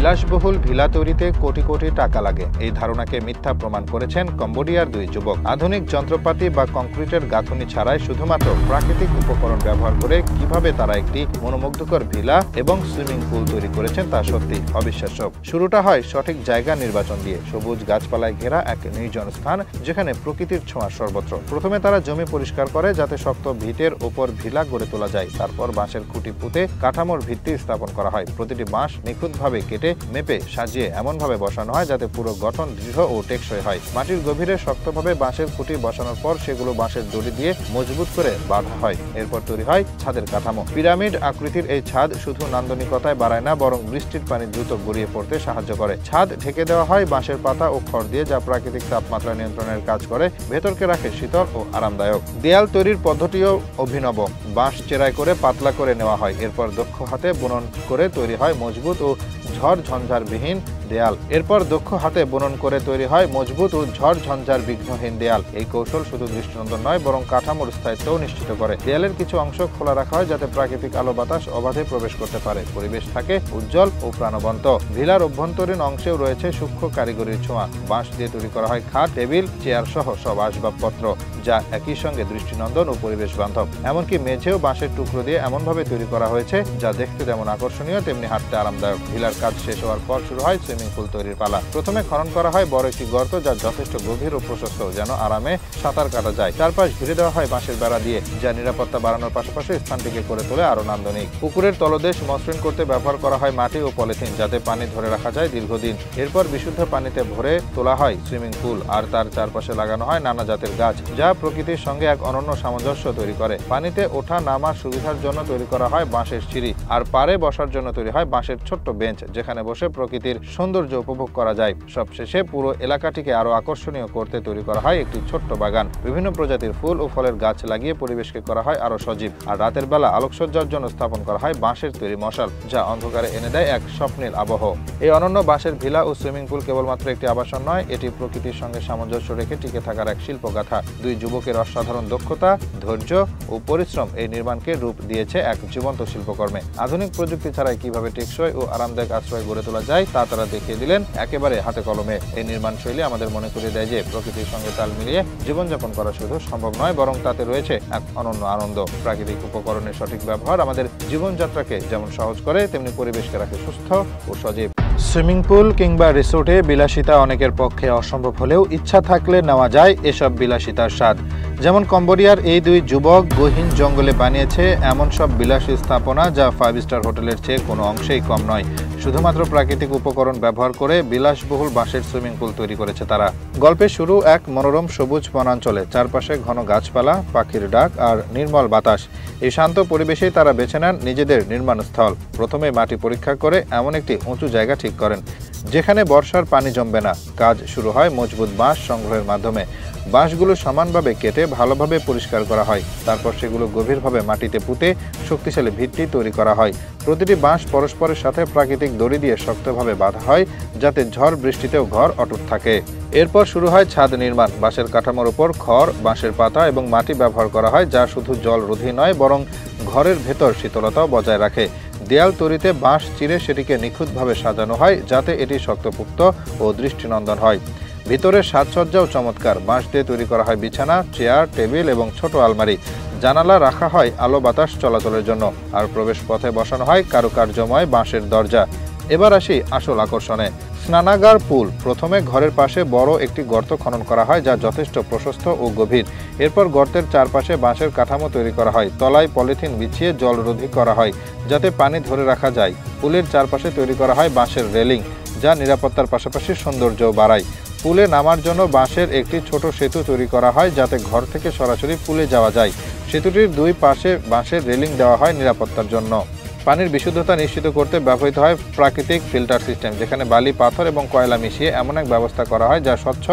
বিলাসবহুল ভিলা তৈরিতে কোটি কোটি টাকা লাগে এই ধারণাকে মিথ্যা প্রমাণ করেছেন কম্বোডিয়ার দুই যুবক। আধুনিক যন্ত্রপাতি বা কংক্রিটের গাঁথুনি ছাড়াই শুধুমাত্র প্রাকৃতিক উপকরণ ব্যবহার করে কিভাবে তারা একটি মনোমুগ্ধকর ভিলা এবং সুইমিং পুল তৈরি করেছেন তা সত্যি অবিশ্বাস্য। শুরুটা হয় সঠিক জায়গা নির্বাচন দিয়ে। সবুজ গাছপালায় ঘেরা এক নির্জন স্থান যেখানে প্রকৃতির ছোঁয়া সর্বত্র। প্রথমে তারা জমি পরিষ্কার করে যাতে শক্ত ভিটের ওপর ভিলা গড়ে তোলা যায়। তারপর বাঁশের খুঁটি পুঁতে কাঠামোর ভিত্তি স্থাপন করা হয়। প্রতিটি বাঁশ নিখুঁতভাবে কেটে মেপে সাজিয়ে এমনভাবে বসানো হয় যাতে পুরো গঠন দৃঢ় ও টেকসই হয়। মাটির গভীরে শক্তভাবে বাঁশের খুঁটি বসানোর পর সেগুলো বাঁশের দড়ি দিয়ে মজবুত করে বাঁধা হয়। এরপর তৈরি হয় ছাদের কাঠামো। পিরামিড আকৃতির এই ছাদ শুধু নান্দনিকতায় বাড়ায় না, বরং বৃষ্টির পানি দ্রুত গড়িয়ে পড়তে সাহায্য করে। ছাদ ঢেকে দেওয়া হয় বাঁশের পাতা ও খড় দিয়ে, যা প্রাকৃতিক তাপমাত্রা নিয়ন্ত্রণের কাজ করে, ভেতরকে রাখে শীতল ও আরামদায়ক। দেয়াল তৈরির পদ্ধতিও অভিনব। বাঁশ চেরাই করে পাতলা করে নেওয়া হয়। এরপর দক্ষ হাতে বুনন করে তৈরি হয় মজবুত ও ঝড় ঝঞ্ঝারবিহীন দেয়াল। এই কৌশল শুধু দৃষ্টিনন্দন নয়, বরং কাঠামোর স্থায়িত্বও নিশ্চিত করে। দেয়ালের কিছু অংশ খোলা রাখা হয় যাতে প্রাকৃতিক আলো বাতাস অবাধে প্রবেশ করতে পারে। পরিবেশ থাকে উজ্জ্বল ও প্রাণবন্ত। ভিলার অভ্যন্তরীণ অংশেও রয়েছে সূক্ষ্ম কারিগরির ছোঁয়া। বাঁশ দিয়ে তৈরি করা হয় খাট, টেবিল, চেয়ার সহ সব আসবাবপত্র, যা একই সঙ্গে দৃষ্টিনন্দন ও পরিবেশ বান্ধব। এমনকি মেঝেও বাঁশের টুকরো দিয়ে এমনভাবে তৈরি করা হয়েছে যা দেখতে যেমন আকর্ষণীয় তেমনি হাঁটতে আরামদায়ক। ভিলার কাজ শেষ হওয়ার পর শুরু হয় সুইমিং পুল তৈরির পালা। প্রথমে খনন করা হয় বড় একটি গর্ত, যা যথেষ্ট গভীর ও প্রশস্ত যেন আরামে সাঁতার কাটা যায়। চারপাশ ঘিরে দেওয়া হয় বাঁশের বেড়া দিয়ে, যা নিরাপত্তা বাড়ানোর পাশাপাশি স্থানটিকে করে তোলে আরো নান্দনিক। পুকুরের তলদেশ মসৃণ করতে ব্যবহার করা হয় মাটি ও পলিথিন, যাতে পানি ধরে রাখা যায় দীর্ঘদিন। এরপর বিশুদ্ধ পানিতে ভরে তোলা হয় সুইমিং পুল, আর তার চারপাশে লাগানো হয় নানা জাতের গাছ, যা প্রকৃতির সঙ্গে এক অনন্য সামঞ্জস্য তৈরি করে। পানিতে ওঠা নামার সুবিধার জন্য তৈরি করা হয় বাঁশের সিঁড়ি, আর পাড়ে বসার জন্য তৈরি হয় বাঁশের ছোট্ট বেঞ্চ, যেখানে বসে প্রকৃতির সৌন্দর্য উপভোগ করা যায়। সবশেষে পুরো এলাকাটিকে আরো আকর্ষণীয় করতে তৈরি করা হয় একটি ছোট্ট বাগান। বিভিন্ন প্রজাতির ফুল ও ফলের গাছ লাগিয়ে পরিবেশকে করা হয় আরো সজীব। আর রাতের বেলা আলোকসজ্জার জন্য স্থাপন করা হয় বাঁশের তৈরি মশাল, যা অন্ধকারে এনে দেয় এক স্বপ্নের আবহ। এই অনন্য বাঁশের ভিলা ও সুইমিং পুল কেবলমাত্র একটি আবাসন নয়, এটি প্রকৃতির সঙ্গে সামঞ্জস্য রেখে টিকে থাকার এক শিল্পগাথা। দুই যুবকের অসাধারণ দক্ষতা, ধৈর্য ও পরিশ্রম এই নির্মাণকে রূপ দিয়েছে এক জীবন্ত শিল্পকর্মে। আধুনিক প্রযুক্তি ছাড়াই কিভাবে টেকসই ও আরামদায়ক আশ্রয় গড়ে তোলা যায় তা তারা দেখিয়ে দিলেন একেবারে হাতে কলমে। এই নির্মাণ শৈলী আমাদের মনে করিয়ে দেয় যে প্রকৃতির সঙ্গে তাল মিলিয়ে জীবনযাপন করা শুধু সম্ভব নয়, বরং তাতে রয়েছে এক অনন্য আনন্দ। প্রাকৃতিক উপকরণের সঠিক ব্যবহার আমাদের জীবনযাত্রাকে যেমন সহজ করে, তেমনি পরিবেশকে রাখে সুস্থ ও সজীব। সুইমিং পুল কিংবা রিসোর্টে বিলাসিতা অনেকের পক্ষে অসম্ভব হলেও ইচ্ছা থাকলে নেওয়া যায় এসব বিলাসিতার স্বাদ। যেমন কম্বোডিয়ার এই দুই যুবক গহীন জঙ্গলে বানিয়েছে এমন সব বিলাসী স্থাপনা, যা 5 স্টার হোটেলের চেয়ে কোনো অংশেই কম নয়। শুধুমাত্র প্রাকৃতিক উপকরণ ব্যবহার করে বিলাসবহুল বাঁশের সুইমিং পুল তৈরি করেছে তারা। গল্পের শুরু এক মনোরম সবুজ বনাঞ্চলে, চারপাশে ঘন গাছপালা, পাখির ডাক আর নির্মল বাতাস। এই শান্ত পরিবেশেই তারা বেছে নেন নিজেদের নির্মাণস্থল। প্রথমে মাটি পরীক্ষা করে এমন একটি উঁচু জায়গা ঠিক করেন যেখানে বর্ষার পানি জমবে না। কাজ শুরু হয় মজবুত বাঁশ সংগ্রহের মাধ্যমে। বাঁশগুলো সমানভাবে কেটে ভালোভাবে পরিষ্কার করা হয়। তারপর সেগুলো গভীরভাবে মাটিতে পুঁতে শক্তিশালী ভিত্তি তৈরি করা হয়। প্রতিটি বাঁশ পরস্পরের সাথে প্রাকৃতিক দড়ি দিয়ে শক্তভাবে বাঁধা হয়, যাতে ঝড় বৃষ্টিতেও ঘর অটুট থাকে। এরপর শুরু হয় ছাদ নির্মাণ। বাঁশের কাঠামোর উপর খড়, বাঁশের পাতা এবং মাটি ব্যবহার করা হয়, যা শুধু জলরোধী নয়, বরং ঘরের ভেতর শীতলতাও বজায় রাখে। দেয়াল তৈরিতে বাঁশ চিরে সেটিকে নিখুঁতভাবে সাজানো হয়, যাতে এটি শক্তপোক্ত ও দৃষ্টিনন্দন হয়। ভিতরের সাজসজ্জাও চমৎকার। বাঁশ দিয়ে তৈরি করা হয় বিছানা, চেয়ার, টেবিল এবং ছোট আলমারি। জানালা রাখা হয় আলো বাতাস চলাচলের জন্য, আর প্রবেশ পথে বসানো হয় কারুকার্যময় বাঁশের দরজা। এবার আসি আসল আকর্ষণে, স্নানাগার পুল। প্রথমে ঘরের পাশে বড় একটি গর্ত খনন করা হয়, যা যথেষ্ট প্রশস্ত ও গভীর। এরপর গর্তের চারপাশে বাঁশের কাঠামো তৈরি করা হয়। তলায় পলিথিন বিছিয়ে জলরোধী করা হয়, যাতে পানি ধরে রাখা যায়। পুলের চারপাশে তৈরি করা হয় বাঁশের রেলিং, যা নিরাপত্তার পাশাপাশি সৌন্দর্যও বাড়ায়। পুলে নামার জন্য বাঁশের একটি ছোট সেতু তৈরি করা হয়, যাতে ঘর থেকে সরাসরি পুলে যাওয়া যায়। সেতুটির দুই পাশে বাঁশের রেলিং দেওয়া হয় নিরাপত্তার জন্য। পানির বিশুদ্ধতা নিশ্চিত করতে ব্যবহৃত হয় প্রাকৃতিক ফিল্টার সিস্টেম, যেখানে বালি, পাথর এবং কয়লা মিশিয়ে এমন এক ব্যবস্থা করা হয় যা স্বচ্ছ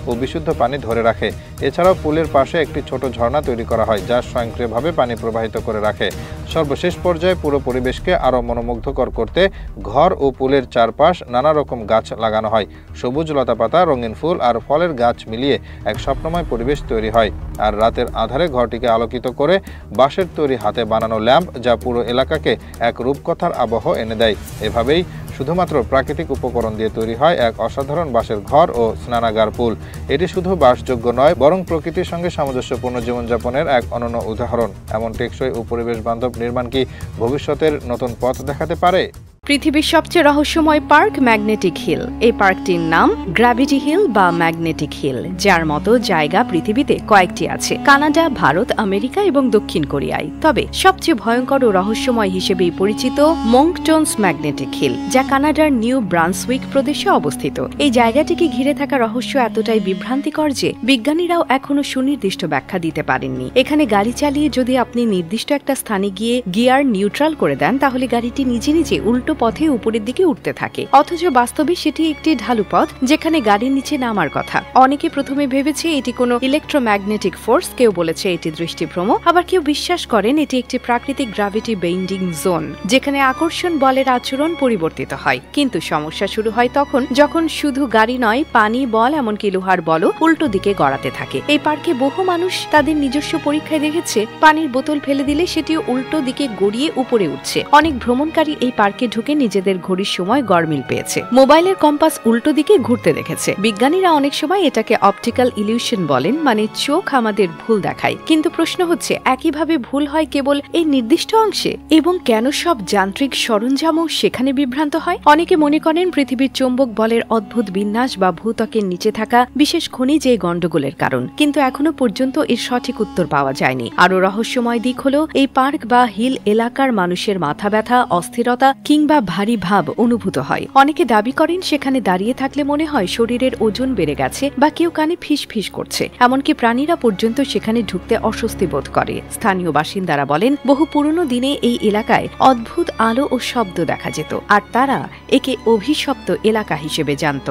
ও বিশুদ্ধ পানি ধরে রাখে। এছাড়াও পুলের পাশে একটি ছোট ঝর্ণা তৈরি করা হয়, যা স্বয়ংক্রিয়ভাবে পানি প্রবাহিত করে রাখে। সর্বশেষ পর্যায়ে পুরো পরিবেশকে আরও মনোমুগ্ধকর করতে ঘর ও পুলের চারপাশ নানা রকম গাছ লাগানো হয়। সবুজ লতাপাতা, রঙিন ফুল আর ফলের গাছ মিলিয়ে এক স্বপ্নময় পরিবেশ তৈরি হয়। আর রাতের আধারে ঘরটিকে আলোকিত করে বাঁশের তৈরি হাতে বানানো ল্যাম্প, যা পুরো এলাকাকে এক রূপকথার আবহ এনে দেয়। এভাবেই শুধুমাত্র প্রাকৃতিক উপকরণ দিয়ে তৈরি হয় এক অসাধারণ বাঁশের ঘর ও স্নানাগার পুল। এটি শুধু বাসযোগ্য নয়, বরং প্রকৃতির সঙ্গে সামঞ্জস্যপূর্ণ জীবনযাপনের এক অনন্য উদাহরণ। এমন টেকসই ও পরিবেশ বান্ধব নির্মাণ কি ভবিষ্যতের নতুন পথ দেখাতে পারে? পৃথিবীর সবচেয়ে রহস্যময় পার্ক ম্যাগনেটিক হিল। এই পার্কটির নাম গ্র্যাভিটি হিল বা ম্যাগনেটিক হিল, যার মতো জায়গা পৃথিবীতে কয়েকটি আছে, কানাডা, ভারত, আমেরিকা এবং দক্ষিণ কোরিয়ায়। তবে সবচেয়ে ভয়ঙ্কর ও রহস্যময় হিসেবেই পরিচিত মঙ্কটনস ম্যাগনেটিক হিল, যা কানাডার নিউ ব্রান্সউইক প্রদেশে অবস্থিত। এই জায়গাটিকে ঘিরে থাকা রহস্য এতটাই বিভ্রান্তিকর যে বিজ্ঞানীরাও এখনো সুনির্দিষ্ট ব্যাখ্যা দিতে পারেননি। এখানে গাড়ি চালিয়ে যদি আপনি নির্দিষ্ট একটা স্থানে গিয়ে গিয়ার নিউট্রাল করে দেন, তাহলে গাড়িটি নিজে নিজে উল্টো পথে উপরের দিকে উঠতে থাকে, অথচ বাস্তবে সেটি একটি ঢালু পথ যেখানে গাড়ির নিচে নামার কথা। অনেকে প্রথমে ভেবেছে এটি কোনো ইলেকট্রোম্যাগনেটিক ফোর্স, কেউ বলেছে এটি দৃষ্টিভ্রম, আবার কেউ বিশ্বাস করেন এটি একটি প্রাকৃতিক গ্র্যাভিটি বেন্ডিং জোন, যেখানে আকর্ষণ বলের আচরণ পরিবর্তিত হয়। কিন্তু সমস্যা শুরু হয় তখন যখন শুধু গাড়ি নয়, পানি, বল, এমনকি লোহার বলও উল্টো দিকে গড়াতে থাকে। এই পার্কে বহু মানুষ তাদের নিজস্ব পরীক্ষায় দেখেছে পানির বোতল ফেলে দিলে সেটিও উল্টো দিকে গড়িয়ে উপরে উঠছে। অনেক ভ্রমণকারী এই পার্কে ঢুকে নিজেদের ঘড়ির সময় গড়মিল পেয়েছে। মোবাইলের কম্পাস উল্টো দিকে ঘুরতে দেখেছে। বিজ্ঞানীরা অনেক সময় এটাকে অপটিক্যাল ইলিউশন বলেন, মানে চোখ আমাদের ভুল দেখায়। কিন্তু প্রশ্ন হচ্ছে, একইভাবে ভুল হয় কেবল এই নির্দিষ্ট অংশে, এবং কেন সব যান্ত্রিক সরঞ্জামও সেখানে বিভ্রান্ত হয়? অনেকে মনে করেন পৃথিবীর চৌম্বক বলের অদ্ভুত বিন্যাস বা ভূত্বকের নিচে থাকা বিশেষ খনিজ এই গন্ডগোলের কারণ, কিন্তু এখনো পর্যন্ত এর সঠিক উত্তর পাওয়া যায়নি। আরো রহস্যময় দিক হলো এই পার্ক বা হিল এলাকার মানুষের মাথা ব্যথা, অস্থিরতা কিংবা ভারী ভাব অনুভূত হয়। অনেকে দাবি করেন সেখানে দাঁড়িয়ে থাকলে মনে হয় শরীরের ওজন বেড়ে গেছে বা কেউ কানে ফিস ফিস করছে। এমনকি প্রাণীরা পর্যন্ত সেখানে ঢুকতে অস্বস্তি বোধ করে। স্থানীয় বাসিন্দারা বলেন বহু পুরনো দিনে এই এলাকায় অদ্ভুত আলো ও শব্দ দেখা যেত, আর তারা একে অভিশপ্ত এলাকা হিসেবে জানত।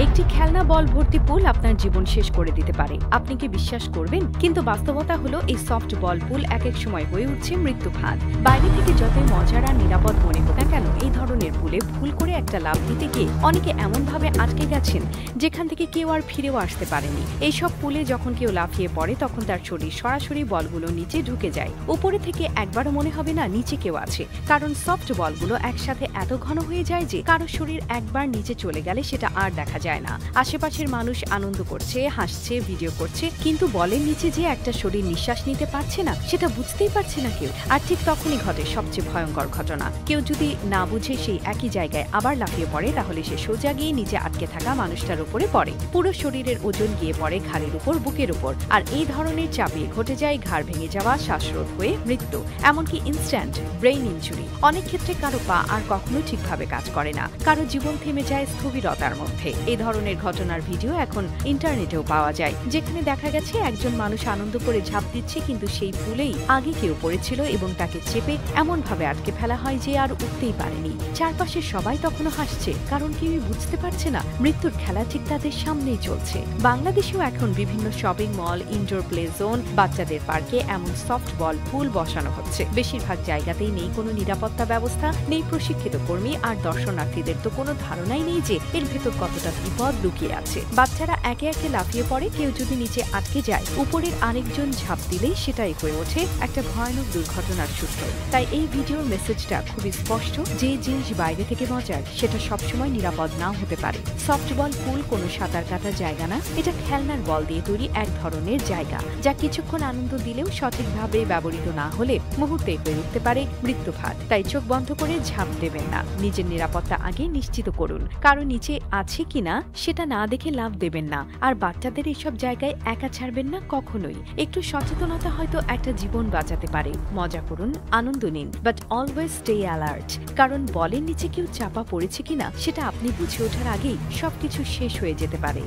একটি খেলনা বল ভর্তি পুল আপনার জীবন শেষ করে দিতে পারে, আপনি কি বিশ্বাস করবেন? কিন্তু বাস্তবতা হলো এই সফট বল পুল এক এক সময় হয়ে উঠছে মৃত্যু ফাঁদ। বাইরে থেকে যতই মজার আর নিরাপদ মনে হোক না কেন, এই ধরনের পুলে ভুল করে একটা লাফ দিতে গিয়ে অনেকে এমন ভাবে আটকে গেছেন যেখান থেকে কেউ আর ফিরেও আসতে পারেনি। এইসব পুলে যখন কেউ লাফিয়ে পড়ে তখন তার শরীর সরাসরি বলগুলো নিচে ঢুকে যায়। উপরে থেকে একবারও মনে হবে না নিচে কেউ আছে, কারণ সফট বলগুলো একসাথে এত ঘন হয়ে যায় যে কারো শরীর একবার নিচে চলে গেলে সেটা আর দেখা যায় না। আশেপাশের মানুষ আনন্দ করছে, হাসছে, ভিডিও করছে, কিন্তু বলের নিচে যে একটা শরীর নিঃশ্বাস নিতে পারছে না সেটা বুঝতেই পারছে না কেউ। আর ঠিক তখনই ঘটে সবচেয়ে ভয়ঙ্কর ঘটনা। কেউ যদি না বুঝে সেই একই জায়গায় আবার লাফিয়ে পড়ে, তাহলে সে সোজা গিয়ে নিচে আটকে থাকা মানুষটার উপরে পড়ে। পুরো শরীরের ওজন গিয়ে পড়ে ঘাড়ের উপর, বুকের উপর, আর এই ধরনের চাপে ঘটে যায় ঘাড় ভেঙে যাওয়া, শ্বাসরোধ হয়ে মৃত্যু, এমনকি ইনস্ট্যান্ট ব্রেইন ইনজুরি। অনেক ক্ষেত্রে কারো পা আর কখনো ঠিকভাবে কাজ করে না, কারো জীবন থেমে যায় স্থবিরতার মধ্যে। এই ধরনের ঘটনার ভিডিও এখন ইন্টারনেটেও পাওয়া যায়, যেখানে দেখা গেছে একজন মানুষ আনন্দ করে ঝাঁপ দিচ্ছে, কিন্তু সেই পুলেই আগে কেউ পড়েছিল এবং তাকে চেপে এমন ভাবে আটকে ফেলা হয় যে আর উঠতেই পারেনি। চারপাশে সবাই তখনও হাসছে, কারণ কেউই বুঝতে পারছে না মৃত্যুর খেলা ঠিক তাদের সামনেই চলছে। বাংলাদেশেও এখন বিভিন্ন shopping mall, indoor play zone, বাচ্চাদের পার্কে এমন সফট বল পুল বসানো হচ্ছে। বেশিরভাগ জায়গাতেই নেই কোনো নিরাপত্তা ব্যবস্থা, নেই প্রশিক্ষিত কর্মী, আর দর্শনার্থীদের তো কোনো ধারণাই নেই যে এর ভেতর কতটা বিপদ লুকিয়ে আছে। বাচ্চারা একে একে লাফিয়ে পড়ে, কেউ যদি নিচে আটকে যায় উপরের আরেকজন ঝাঁপ দিলেই সেটাই হয়ে ওঠে একটা ভয়ানক দুর্ঘটনার সূত্র। তাই এই ভিডিওর মেসেজটা খুবই স্পষ্ট, যে জিনিস বাইরে থেকে মজার সেটা সবসময় নিরাপদ নাও হতে পারে। সফটবল পুল কোনো সাঁতার কাটার জায়গা না, এটা খেলনার বল দিয়ে তৈরি এক ধরনের জায়গা, যা কিছুক্ষণ আনন্দ দিলেও সঠিকভাবে ব্যবহৃত না হলে মুহূর্তেই হয়ে উঠতে পারে মৃত্যুফাঁদ। তাই চোখ বন্ধ করে ঝাঁপ দেবেন না, নিজের নিরাপত্তা আগে নিশ্চিত করুন। কারো নিচে আছে কিনা সেটা না দেখে লাভ দেবেন না, আর বাচ্চাদের এইসব জায়গায় একা ছাড়বেন না কখনোই। একটু সচেতনতা হয়তো একটা জীবন বাঁচাতে পারে। মজা করুন, আনন্দ নিন, বাট অলওয়েজ স্টে অ্যালার্ট, কারণ বলের নিচে কেউ চাপা পড়েছে কিনা সেটা আপনি বুঝে ওঠার আগেই সবকিছু শেষ হয়ে যেতে পারে।